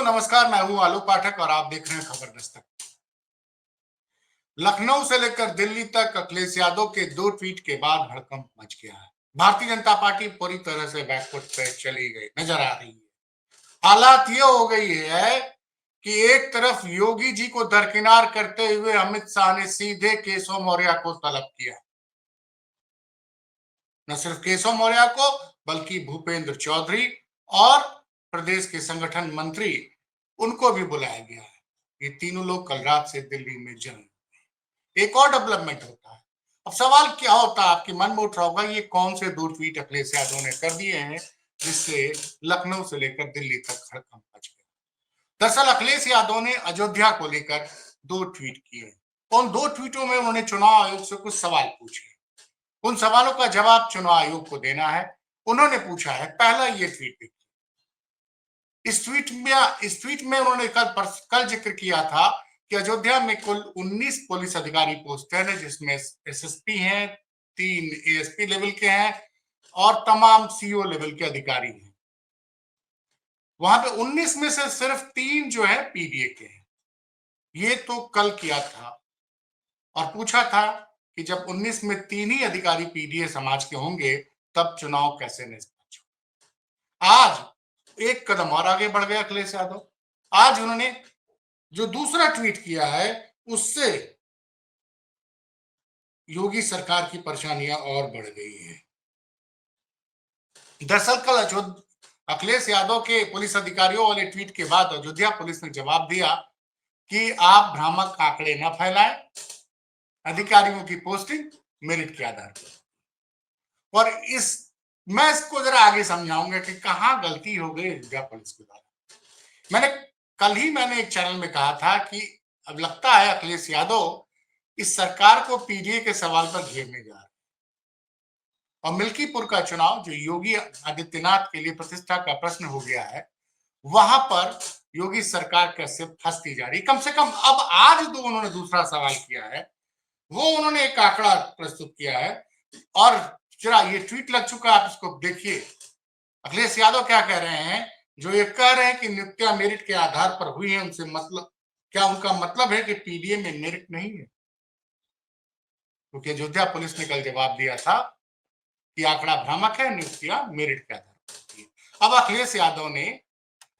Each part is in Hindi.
नमस्कार, मैं हूं आलोक पाठक और आप देख रहे हैं खबर दस्तक। लखनऊ से लेकर दिल्ली तक अखिलेश यादव के 2 ट्वीट के बाद भड़कंप मच गया है। भारतीय जनता पार्टी पूरी तरह से बैकफुट पे चली गई नजर आ रही है। हालात ये हो गई है कि एक तरफ योगी जी को दरकिनार करते हुए अमित शाह ने सीधे केशव मौर्य को तलब किया। न सिर्फ केशव मौर्य को बल्कि भूपेंद्र चौधरी और प्रदेश के संगठन मंत्री उनको भी बुलाया गया है। ये तीनों लोग कल रात से दिल्ली में जंग। एक और डेवलपमेंट होता है। अब सवाल क्या होता है, आपके मन में उठ रहा होगा ये कौन से 2 ट्वीट अखिलेश यादव ने कर दिए हैं जिससे लखनऊ से लेकर दिल्ली तक हड़कंप मच गया। दरअसल अखिलेश यादव ने अयोध्या को लेकर 2 ट्वीट किए। उन 2 ट्वीटों में उन्होंने चुनाव आयोग से कुछ सवाल पूछे। उन सवालों का जवाब चुनाव आयोग को देना है। उन्होंने पूछा है, पहला ये ट्वीट देखिए। इस ट्वीट में उन्होंने कल जिक्र किया था कि अयोध्या में कुल 19 पुलिस अधिकारी पोस्टेड है, जिसमें एसएसपी हैं, 3 एएसपी लेवल के हैं और तमाम सीओ लेवल के अधिकारी हैं। वहां पे 19 में से सिर्फ 3 जो है पीडीए के हैं। ये तो कल किया था और पूछा था कि जब 19 में 3 ही अधिकारी पीडीए समाज के होंगे तब चुनाव कैसे निष्पक्ष होगा। आज एक कदम और आगे बढ़ गया अखिलेश यादव। आज उन्होंने जो दूसरा ट्वीट किया है उससे योगी सरकार की परेशानियां और बढ़ गई है। दरअसल कल अखिलेश यादव के पुलिस अधिकारियों वाले ट्वीट के बाद अयोध्या पुलिस ने जवाब दिया कि आप भ्रामक आंकड़े न फैलाएं, अधिकारियों की पोस्टिंग मेरिट के आधार पर। और मैं इसको जरा आगे समझाऊंगा कि कहां गलती हो गई अयोध्या पुलिस के द्वारा। मैंने एक चैनल में कहा था कि अब लगता है अखिलेश यादव इस सरकार को पीडीए के सवाल पर घेरने जा रहे हैं और मिल्कीपुर का चुनाव जो योगी आदित्यनाथ के लिए प्रतिष्ठा का प्रश्न हो गया है, वहां पर योगी सरकार कैसे फंसती जा रही। कम से कम अब आज जो उन्होंने दूसरा सवाल किया है वो उन्होंने एक आंकड़ा प्रस्तुत किया है और जरा ये ट्वीट लग चुका, आप इसको देखिए। अखिलेश यादव क्या कह रहे हैं, जो ये कह रहे हैं कि नियुक्तियां मेरिट के आधार पर हुई है, उनसे मतलब क्या उनका मतलब है कि पीडीए में मेरिट नहीं है? क्योंकि अयोध्या पुलिस ने कल जवाब दिया था कि आंकड़ा भ्रामक है, नियुक्तियां मेरिट के आधार पर। अब अखिलेश यादव ने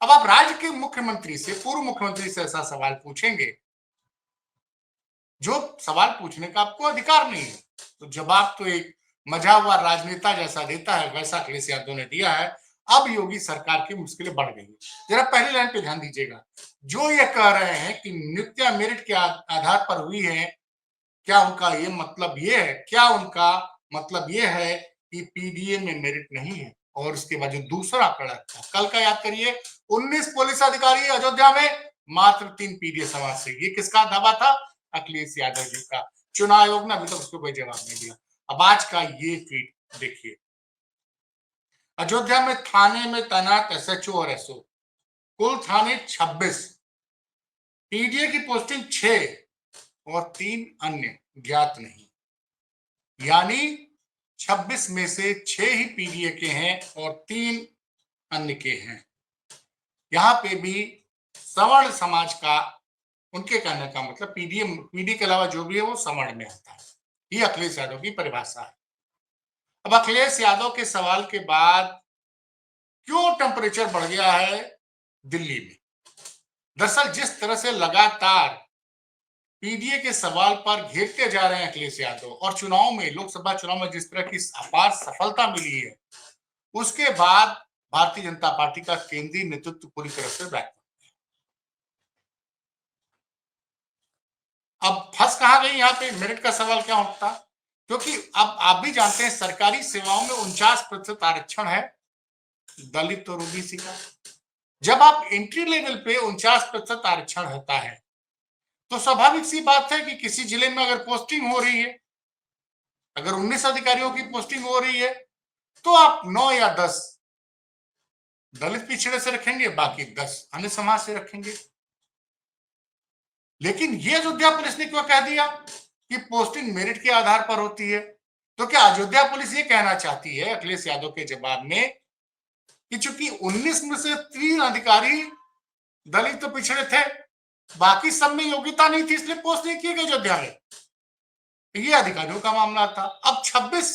अब आप राज्य के मुख्यमंत्री से, पूर्व मुख्यमंत्री से ऐसा सवाल पूछेंगे जो सवाल पूछने का आपको अधिकार नहीं है, तो जवाब तो एक मजा हुआ राजनेता जैसा देता है वैसा अखिलेश यादव ने दिया है। अब योगी सरकार की मुश्किलें बढ़ गई। जरा पहली लाइन पे ध्यान दीजिएगा। जो ये कह रहे हैं कि नियुक्तियां मेरिट के आधार पर हुई है, क्या उनका ये मतलब ये है, क्या उनका मतलब ये है कि पीडीए में मेरिट नहीं है? और उसके बाद जो दूसरा आंकड़ा था कल का, याद करिए, 19 पुलिस अधिकारी अयोध्या में, मात्र 3 पीडीए समाज से। ये किसका दावा था? अखिलेश यादव जी का। चुनाव आयोग ने अभी तक उसको कोई जवाब नहीं दिया। अब आज का ये ट्वीट देखिए। अयोध्या में थाने में तैनात एसएचओ और एसओ, कुल थाने 26, पीडीए की पोस्टिंग 6 और 3 अन्य ज्ञात नहीं। यानी 26 में से 6 ही पीडीए के हैं और 3 अन्य के हैं। यहां पे भी सवर्ण समाज का, उनके कहने का मतलब पीडीए के अलावा जो भी है वो सवर्ण में आता है। ये अखिलेश यादव की परिभाषा है। अब अखिलेश यादव के सवाल के बाद क्यों टेम्परेचर बढ़ गया है दिल्ली में? दरअसल जिस तरह से लगातार पीडीए के सवाल पर घेरते जा रहे हैं अखिलेश यादव और चुनाव में, लोकसभा चुनाव में जिस तरह की अपार सफलता मिली है, उसके बाद भारतीय जनता पार्टी का केंद्रीय नेतृत्व पूरी तरह से बैक। अब फंस कहां गई यहाँ पे? मेरिट का सवाल क्या उठता? क्योंकि अब आप भी जानते हैं सरकारी सेवाओं में 49% आरक्षण है दलित और ओबीसी का। जब आप एंट्री लेवल पे 49% आरक्षण होता है तो स्वाभाविक सी बात है कि किसी जिले में अगर पोस्टिंग हो रही है, अगर 19 अधिकारियों की पोस्टिंग हो रही है तो आप 9 या 10 दलित पिछड़े से रखेंगे, बाकी 10 अन्य समाज से रखेंगे। लेकिन ये अयोध्या पुलिस ने क्यों कह दिया कि पोस्टिंग मेरिट के आधार पर होती है? तो क्या अयोध्या पुलिस ये कहना चाहती है अखिलेश यादव के जवाब में कि चूंकि 19 में से 3 अधिकारी दलित तो पिछड़े थे, बाकी सब में योग्यता नहीं थी इसलिए पोस्ट नहीं किए गए अयोध्या में। ये अधिकारियों का मामला था। अब 26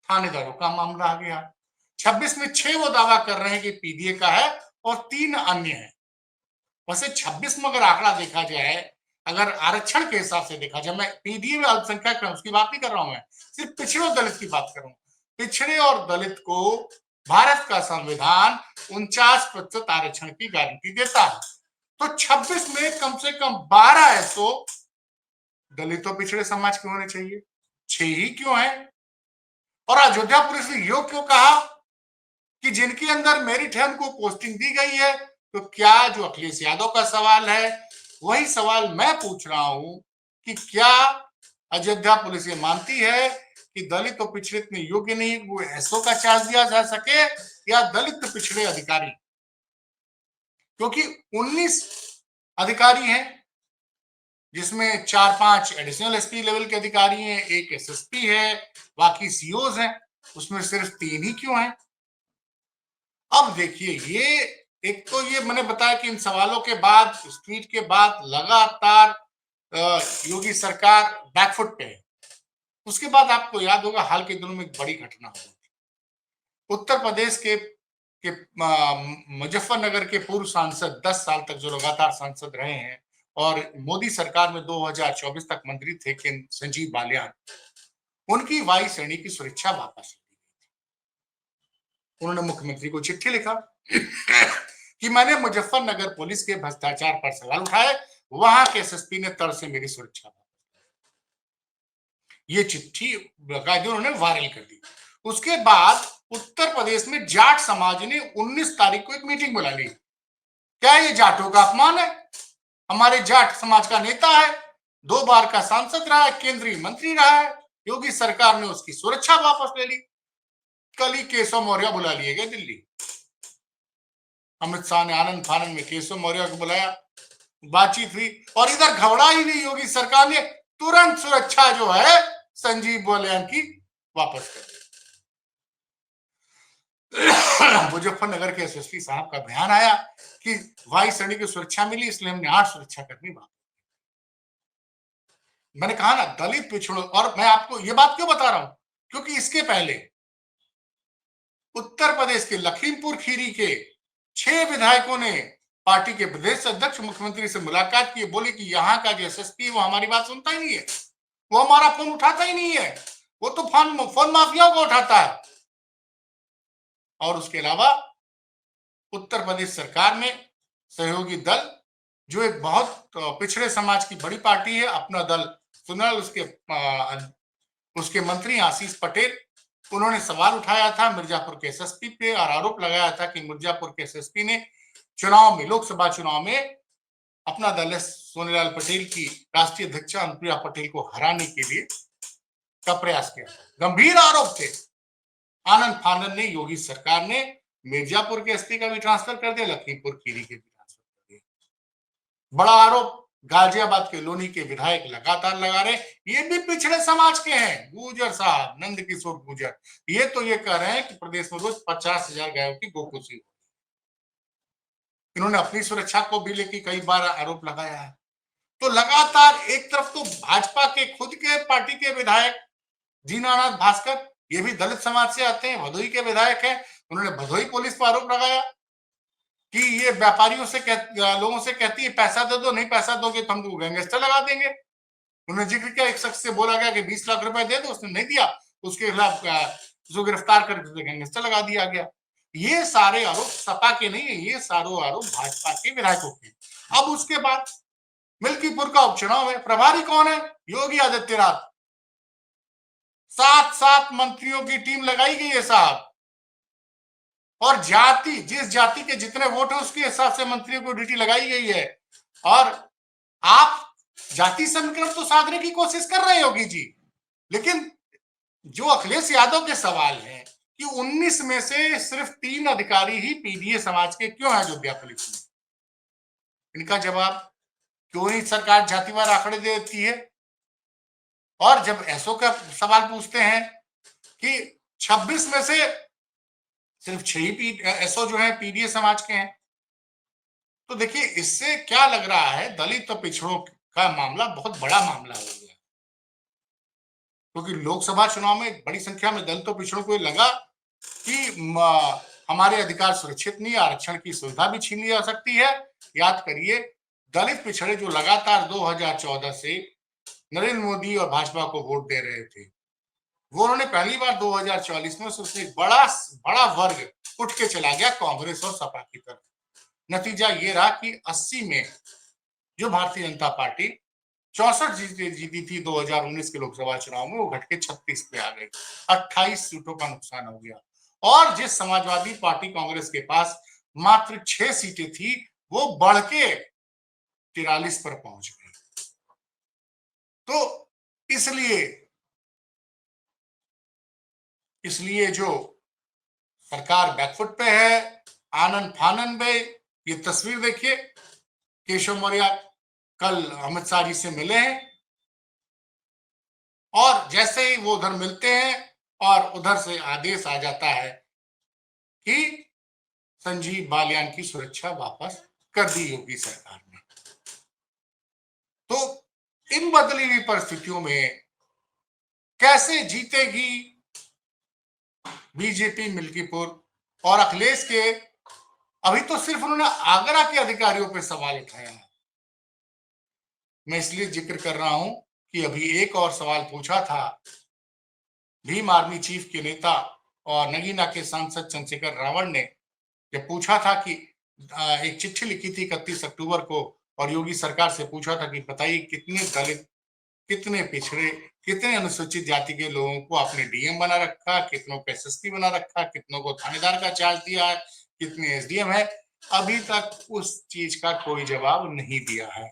थानेदारों का मामला आ गया। 26 में 6 वो दावा कर रहे हैं कि पीडीए का है और 3 अन्य है। वैसे 26 में अगर आंकड़ा देखा जाए, अगर आरक्षण के हिसाब से देखा जाए, मैं पीडीए में अल्पसंख्यक उसकी बात नहीं कर रहा हूं, मैं सिर्फ पिछड़े और दलित की बात कर रहा हूं। पिछड़े और दलित को भारत का संविधान 49% आरक्षण की गारंटी देता है। तो 26 में कम से कम 12 ऐसो दलित और पिछड़े समाज के होने चाहिए। 6 ही क्यों है? और अयोध्या पुलिस ने यो क्यों कहा कि जिनके अंदर मेरिट है उनको पोस्टिंग दी गई है? तो क्या जो अखिलेश यादव का सवाल है वही सवाल मैं पूछ रहा हूं कि क्या अयोध्या पुलिस ये मानती है कि दलित और पिछड़े इतने योग्य नहीं वो एसओ का चार्ज दिया जा सके, या दलित पिछड़े अधिकारी? क्योंकि 19 अधिकारी हैं जिसमें 4-5 एडिशनल एसपी लेवल के अधिकारी हैं, एक एसएसपी है, बाकी सीओज हैं, उसमें सिर्फ 3 ही क्यों हैं? अब देखिए, ये एक तो ये मैंने बताया कि इन सवालों के बाद, इस ट्वीट के बाद लगातार योगी सरकार बैकफुट पे है। उसके बाद आपको याद होगा हाल के दिनों में एक बड़ी घटना हुई थी। उत्तर प्रदेश के मुजफ्फरनगर के पूर्व सांसद 10 साल तक जो लगातार सांसद रहे हैं और मोदी सरकार में 2024 तक मंत्री थे संजीव बालियान, उनकी वायु श्रेणी की सुरक्षा वापस ली गई थी। उन्होंने मुख्यमंत्री को चिट्ठी लिखा कि मैंने मुजफ्फरनगर पुलिस के भ्रष्टाचार पर सवाल उठाए, वहां के एसएसपी ने तर्क से मेरी सुरक्षा, ये चिट्ठी बाकायदे उन्होंने वायरल कर दी। उसके बाद उत्तर प्रदेश में जाट समाज ने 19 तारीख को एक मीटिंग बुला ली। क्या ये जाटों का अपमान है? हमारे जाट समाज का नेता है, 2 बार का सांसद रहा है, केंद्रीय मंत्री रहा है, योगी सरकार ने उसकी सुरक्षा वापस ले ली। कल ही केशव मौर्य बुला लिए गए दिल्ली। अमित शाह ने आनंद फानंद में केशव मौर्य को बुलाया, बातचीत हुई और इधर घबरा ही नहीं योगी सरकार ने तुरंत सुरक्षा जो है संजीव बालियान की वापस कर दी। मुजफ्फरनगर के एसएसपी साहब का बयान आया कि वायु श्रेणी की सुरक्षा मिली इसलिए हमने 8 सुरक्षा कर्मी बात। मैंने कहा ना, दलित पिछड़ों, और मैं आपको ये बात क्यों बता रहा हूं क्योंकि इसके पहले उत्तर प्रदेश के लखीमपुर खीरी के 6 विधायकों ने पार्टी के प्रदेश अध्यक्ष मुख्यमंत्री से मुलाकात की, बोले कि यहाँ का जो एसएसपी वो हमारी बात सुनता ही नहीं है, वो हमारा फोन उठाता ही नहीं है, वो तो फोन माफियाओं को उठाता है। और उसके अलावा उत्तर प्रदेश सरकार में सहयोगी दल जो एक बहुत पिछड़े समाज की बड़ी पार्टी है, अपना दल सुनल, उसके मंत्री आशीष पटेल, उन्होंने सवाल उठाया था मिर्जापुर के एसएसपी पे और आरोप लगाया था कि मिर्जापुर के एसएसपी ने चुनाव में, लोकसभा चुनाव में अपना दल सोनीलाल पटेल की राष्ट्रीय अध्यक्ष अनुप्रिया पटेल को हराने के लिए का प्रयास किया। गंभीर आरोप थे। आनंद फानंद ने, योगी सरकार ने मिर्जापुर के एसपी का भी ट्रांसफर कर दिया, लखीमपुर खीरी के भी ट्रांसफर कर दिया। बड़ा आरोप गाजियाबाद के लोनी के विधायक लगातार लगा रहे, ये भी पिछड़े समाज के हैं, गुर्जर साहब, नंद किशोर गुर्जर, ये तो ये कह रहे हैं कि प्रदेश में रोज 50,000 गायों की गोकुशी। इन्होंने अपनी सुरक्षा को भी लेकर कई बार आरोप लगाया है। तो लगातार एक तरफ तो भाजपा के खुद के पार्टी के विधायक दीनानाथ भास्कर, ये भी दलित समाज से आते हैं, भदोही के विधायक हैं, उन्होंने भदोही पुलिस पर आरोप लगाया कि ये व्यापारियों से लोगों से कहती है पैसा दे दो, नहीं पैसा दोगे तो हम गैंगस्टर लगा देंगे। उन्होंने जिक्र किया एक शख्स से बोला गया कि 20 लाख रुपए दे दो, उसने नहीं दिया, उसके खिलाफ उसको गिरफ्तार करके गैंगस्टर लगा दिया गया। ये सारे आरोप सपा के नहीं है, ये सारे आरोप भाजपा के विधायकों के। अब उसके बाद मिल्कीपुर का उपचुनाव है, प्रभारी कौन है? योगी आदित्यनाथ। 7 मंत्रियों की टीम लगाई गई है साहब, और जाति, जिस जाति के जितने वोट है उसके हिसाब से मंत्रियों को ड्यूटी लगाई गई है। और आप जाति समीकरण तो साधने की कोशिश कर रहे हैं योगी जी, लेकिन जो अखिलेश यादव के सवाल है कि 19 में से सिर्फ 3 अधिकारी ही पीडीए समाज के क्यों है अयोध्या पुलिस में, इनका जवाब क्यों नहीं सरकार जातिवार आंकड़े दे देती है? और जब एसओ का सवाल पूछते हैं कि 26 में से सिर्फ 6 ही एसओ जो है पीडीए समाज के हैं, तो देखिए इससे क्या लग रहा है, दलित और पिछड़ों का मामला बहुत बड़ा मामला हो गया, क्योंकि लोकसभा चुनाव में बड़ी संख्या में दलितों पिछड़ों को लगा कि हमारे अधिकार सुरक्षित नहीं, आरक्षण की सुविधा भी छीन ली जा सकती है। याद करिए, दलित पिछड़े जो लगातार 2014 से नरेंद्र मोदी और भाजपा को वोट दे रहे थे, वो उन्होंने पहली बार 2044 में उससे बड़ा बड़ा वर्ग उठ के चला गया कांग्रेस और सपा की तरफ। नतीजा ये रहा कि 80 में जो भारतीय जनता पार्टी 64 जीती थी 2019 के लोकसभा चुनाव में, वो घट के 36 पे आ गई। 28 सीटों का नुकसान हो गया। और जिस समाजवादी पार्टी कांग्रेस के पास मात्र 6 सीटें थी, वो बढ़ के 43 पर पहुंच गई। तो इसलिए जो सरकार बैकफुट पे है, आनन फानन में। ये तस्वीर देखिए, केशव मौर्य कल अमित शाह जी से मिले हैं, और जैसे ही वो उधर मिलते हैं और उधर से आदेश आ जाता है कि संजीव बालियान की सुरक्षा वापस कर दी योगी सरकार ने। तो इन बदली हुई परिस्थितियों में कैसे जीतेगी बीजेपी मिल्कीपुर? और अखिलेश के अभी तो सिर्फ उन्होंने आगरा के अधिकारियों पर सवाल उठाया है। मैं इसलिए जिक्र कर रहा हूं कि अभी एक और सवाल पूछा था भीम आर्मी चीफ के नेता और नगीना के सांसद चंद्रशेखर रावण ने, जब पूछा था कि एक चिट्ठी लिखी थी 31 अक्टूबर को, और योगी सरकार से पूछा था कि बताइए कितने दलित, कितने पिछड़े, कितने अनुसूचित जाति के लोगों को आपने डीएम बना रखा, कितनों को एसएसपी बना रखा, कितनों को थानेदार का चार्ज दिया है, कितने एसडीएम है। अभी तक उस चीज का कोई जवाब नहीं दिया है।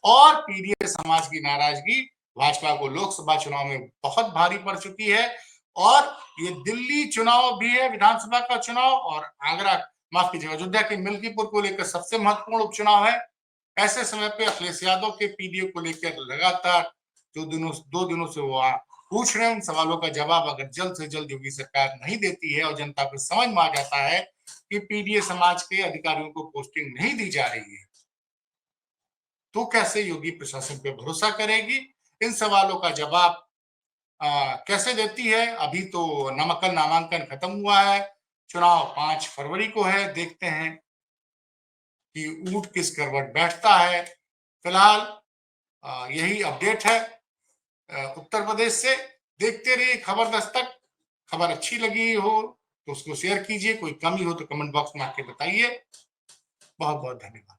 और पीडीए समाज की नाराजगी भाजपा को लोकसभा चुनाव में बहुत भारी पड़ चुकी है। और ये दिल्ली चुनाव भी है, विधानसभा का चुनाव, और आगरा, माफ कीजिएगा, अयोध्या के मिल्कीपुर को लेकर सबसे महत्वपूर्ण उपचुनाव है। ऐसे समय पे अखिलेश यादव के पीडीए को लेकर लगातार 2 दिनों से वो पूछ रहे हैं। उन सवालों का जवाब अगर जल्द से जल्द योगी सरकार नहीं देती है और जनता को समझ में आ जाता है कि पीडीए समाज के अधिकारियों को पोस्टिंग नहीं दी जा रही है, तो कैसे योगी प्रशासन पे भरोसा करेगी? इन सवालों का जवाब कैसे देती है? अभी तो कल नामांकन खत्म हुआ है, चुनाव 5 फरवरी को है। देखते हैं कि ऊंट किस करवट बैठता है। फिलहाल यही अपडेट है उत्तर प्रदेश से। देखते रहिए खबर दस्तक। खबर अच्छी लगी हो तो उसको शेयर कीजिए, कोई कमी हो तो कमेंट बॉक्स में आके बताइए। बहुत बहुत धन्यवाद।